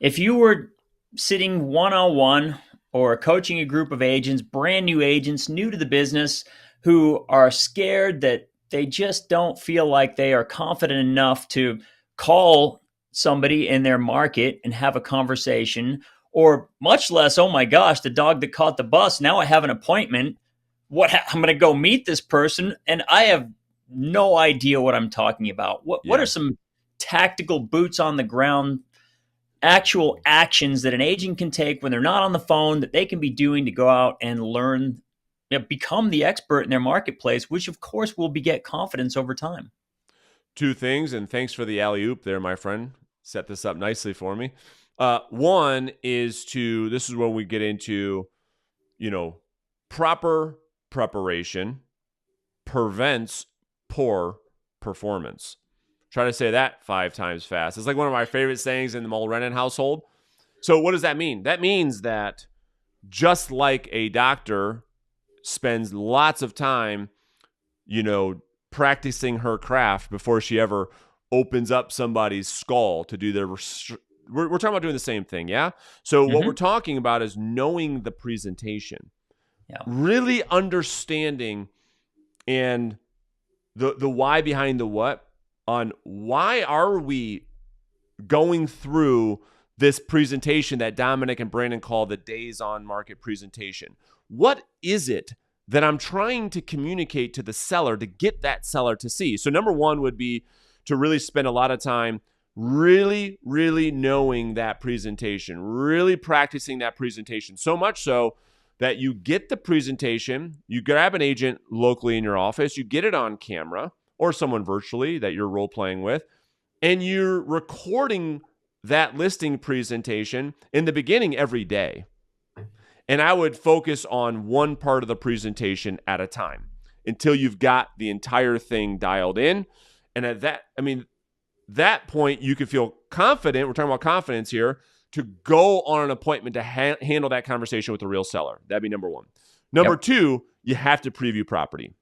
If you were sitting one on one or coaching a group of agents, brand new agents, new to the business, who are scared that they just don't feel like they are confident enough to call somebody in their market and have a conversation, or much less, oh my gosh, the dog that caught the bus, now I have an appointment. I'm going to go meet this person and I have no idea what I'm talking about. What are Yeah. some tactical boots on the ground actual actions that an agent can take when they're not on the phone that they can be doing to go out and learn, become the expert in their marketplace, which of course will beget confidence over time. Two things, and thanks for the alley oop there, my friend. Set this up nicely for me. One is this is when we get into, you know, proper preparation prevents poor performance. Try to say that 5 times fast. It's like one of my favorite sayings in the Mulrennan household. So, what does that mean? That means that just like a doctor spends lots of time, you know, practicing her craft before she ever opens up somebody's skull to do their. We're talking about doing the same thing, yeah? So, what we're Mm-hmm. talking about is knowing the presentation, Yeah. really understanding and the why behind the what on why are we going through this presentation that Dominic and Brandon call the days on market presentation. What is it that I'm trying to communicate to the seller to get that seller to see? So number one would be to really spend a lot of time really, really knowing that presentation, really practicing that presentation, so much so that you get the presentation, you grab an agent locally in your office, you get it on camera or someone virtually that you're role playing with, and you're recording that listing presentation in the beginning every day. And I would focus on one part of the presentation at a time until you've got the entire thing dialed in. And at that point, you can feel confident. We're talking about confidence here to go on an appointment to handle that conversation with the real seller. That'd be number one. Number Yep. two, you have to preview property.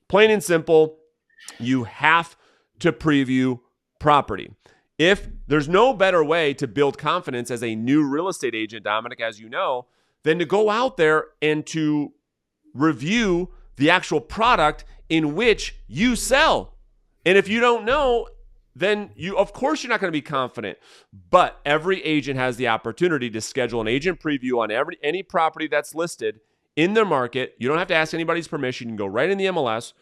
Plain and simple, you have to preview property. If there's no better way to build confidence as a new real estate agent, Dominic, as you know, than to go out there and to review the actual product in which you sell. And if you don't know, then of course you're not going to be confident. But every agent has the opportunity to schedule an agent preview on any property that's listed in their market. You don't have to ask anybody's permission. You can go right in the MLS,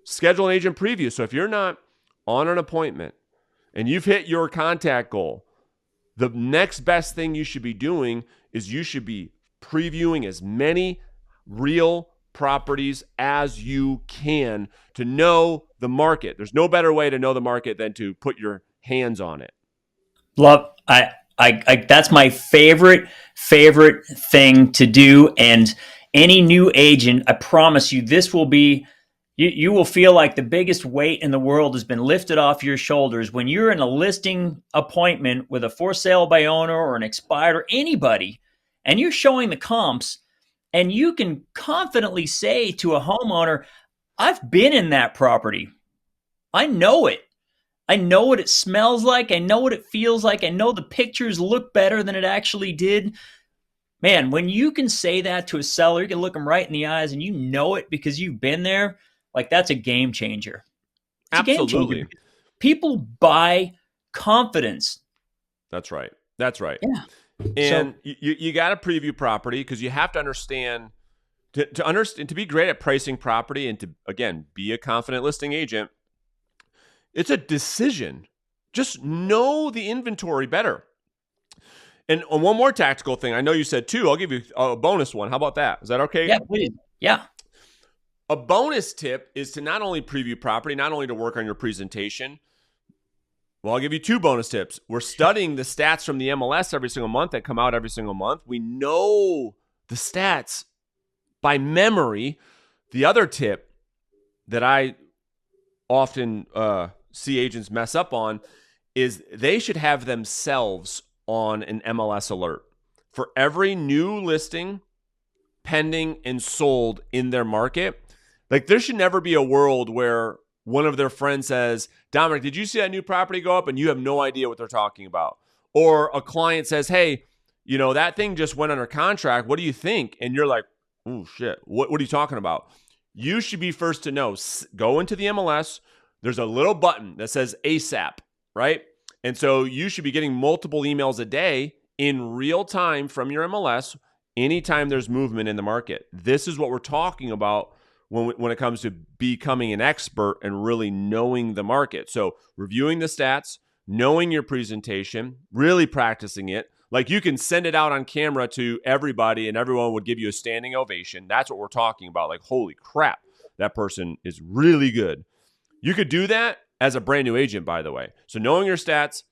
schedule an agent preview. So if you're not on an appointment and you've hit your contact goal, the next best thing you should be doing is you should be previewing as many real properties as you can to know the market. There's no better way to know the market than to put your hands on it. Love. That's my favorite thing to do. And any new agent, I promise you, this will be. You will feel like the biggest weight in the world has been lifted off your shoulders when you're in a listing appointment with a for sale by owner or an expired or anybody, and you're showing the comps, and you can confidently say to a homeowner, I've been in that property. I know it. I know what it smells like. I know what it feels like. I know the pictures look better than it actually did. Man, when you can say that to a seller, you can look them right in the eyes and you know it because you've been there. Like, that's a game changer. It's a game changer Absolutely. because people buy confidence. That's right. That's right. Yeah. And So, you got to preview property because you have to understand to understand to be great at pricing property and to again be a confident listing agent. It's a decision. Just know the inventory better. And on one more tactical thing, I know you said two. I'll give you a bonus one. How about that? Is that okay? yeah, please. Yeah. A bonus tip is to not only preview property, not only to work on your presentation. Well, I'll give you two bonus tips. We're studying the stats from the MLS every single month that come out every single month. We know the stats by memory. The other tip that I often see agents mess up on is they should have themselves on an MLS alert for every new listing pending and sold in their market. Like there should never be a world where one of their friends says, Dominic, did you see that new property go up? And you have no idea what they're talking about. Or a client says, hey, that thing just went under contract. What do you think? And you're like, oh, shit. What are you talking about? You should be first to know. Go into the MLS. There's a little button that says ASAP, right? And so you should be getting multiple emails a day in real time from your MLS anytime there's movement in the market. This is what we're talking about when it comes to becoming an expert and really knowing the market. So reviewing the stats, knowing your presentation, really practicing it. Like you can send it out on camera to everybody and everyone would give you a standing ovation. That's what we're talking about. Like, holy crap, that person is really good. You could do that as a brand new agent, by the way. So knowing your stats,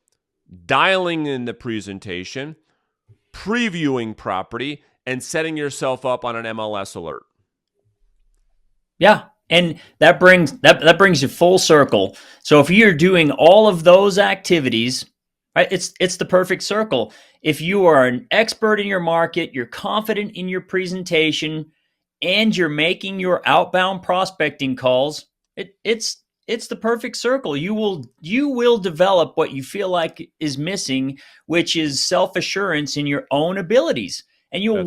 dialing in the presentation, previewing property, and setting yourself up on an MLS alert. Yeah. And that brings you full circle. So if you're doing all of those activities, right, it's the perfect circle. If you are an expert in your market, you're confident in your presentation, and you're making your outbound prospecting calls, it's the perfect circle. You will develop what you feel like is missing, which is self-assurance in your own abilities. And your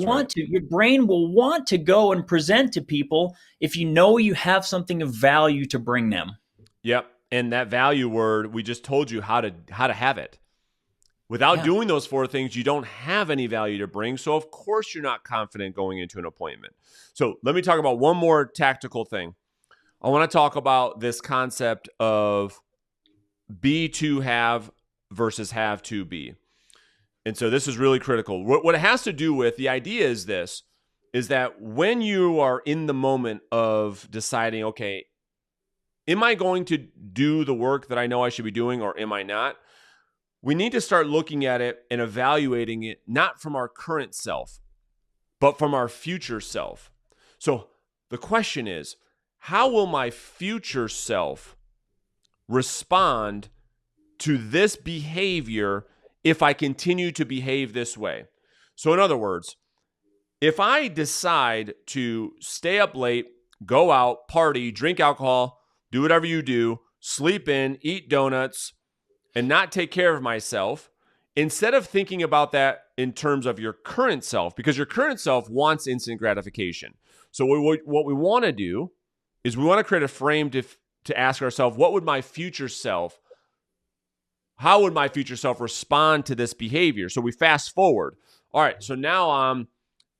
brain will want to go and present to people if you know you have something of value to bring them. Yep. And that value word, we just told you how to have it. Without doing those 4 things, you don't have any value to bring. So of course you're not confident going into an appointment. So let me talk about one more tactical thing. I want to talk about this concept of be to have versus have to be. And so this is really critical. What it has to do with, the idea is this, is that when you are in the moment of deciding, okay, am I going to do the work that I know I should be doing or am I not? We need to start looking at it and evaluating it not from our current self, but from our future self. So the question is, how will my future self respond to this behavior if I continue to behave this way? So in other words, if I decide to stay up late, go out, party, drink alcohol, do whatever you do, sleep in, eat donuts, and not take care of myself, instead of thinking about that in terms of your current self, because your current self wants instant gratification. So what we want to do is we want to create a frame to ask ourselves, how would my future self respond to this behavior? So we fast forward. All right, so now I'm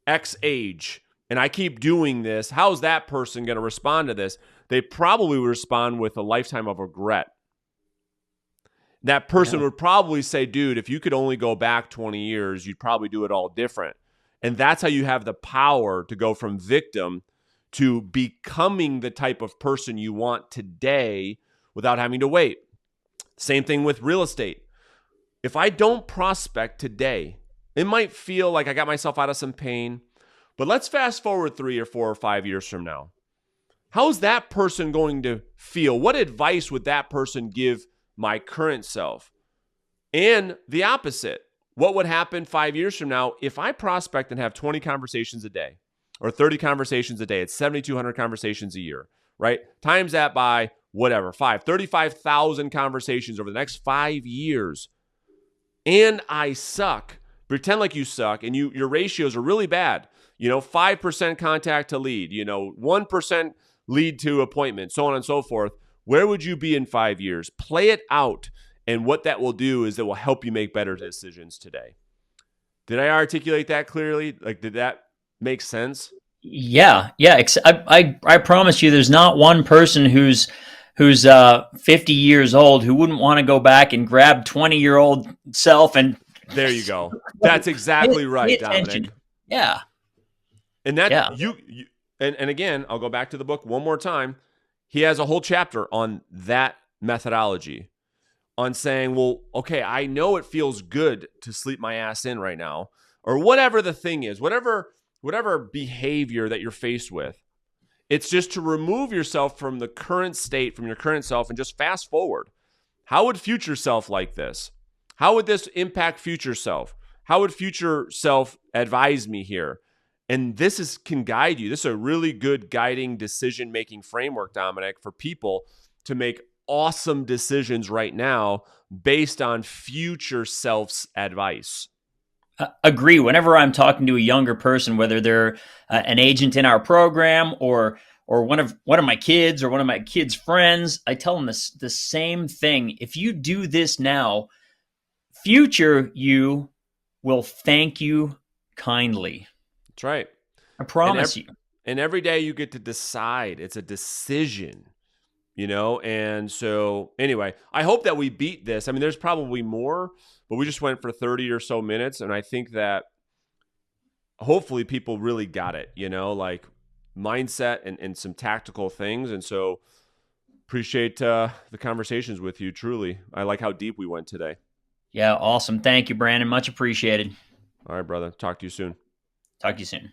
X age and I keep doing this. How's that person going to respond to this? They probably would respond with a lifetime of regret. That person would probably say, dude, if you could only go back 20 years, you'd probably do it all different. And that's how you have the power to go from victim to becoming the type of person you want today without having to wait. Same thing with real estate. If I don't prospect today, it might feel like I got myself out of some pain, but let's fast forward 3 or 4 or 5 years from now. How's that person going to feel? What advice would that person give my current self? And the opposite. What would happen 5 years from now if I prospect and have 20 conversations a day or 30 conversations a day? It's 7,200 conversations a year, right? Times that by whatever, 35,000 conversations over the next 5 years. And I suck. Pretend like you suck and your ratios are really bad. 5% contact to lead, 1% lead to appointment, so on and so forth. Where would you be in 5 years? Play it out. And what that will do is it will help you make better decisions today. Did I articulate that clearly? Like, did that make sense? Yeah. I promise you, there's not one person who's 50 years old who wouldn't want to go back and grab 20-year-old self and. There you go. That's exactly right, Dominic. Yeah. And that and again, I'll go back to the book one more time. He has a whole chapter on that methodology, on saying, well, okay, I know it feels good to sleep my ass in right now, or whatever the thing is, whatever behavior that you're faced with. It's just to remove yourself from the current state, from your current self, and just fast forward. How would future self like this? How would this impact future self? How would future self advise me here? And this can guide you. This is a really good guiding decision-making framework, Dominic, for people to make awesome decisions right now based on future self's advice. Agree. Whenever I'm talking to a younger person, whether they're an agent in our program or one of my kids or one of my kids' friends, I tell them the same thing. If you do this now, future you will thank you kindly. That's right. I And promise you. every day you get to decide. It's a decision, And so anyway, I hope that we beat this. I mean, there's probably more, but we just went for 30 or so minutes, and I think that hopefully people really got it, like mindset and some tactical things. And so appreciate the conversations with you. Truly, I like how deep we went today. Yeah, awesome. Thank you, Brandon. Much appreciated. All right, brother. Talk to you soon. Talk to you soon.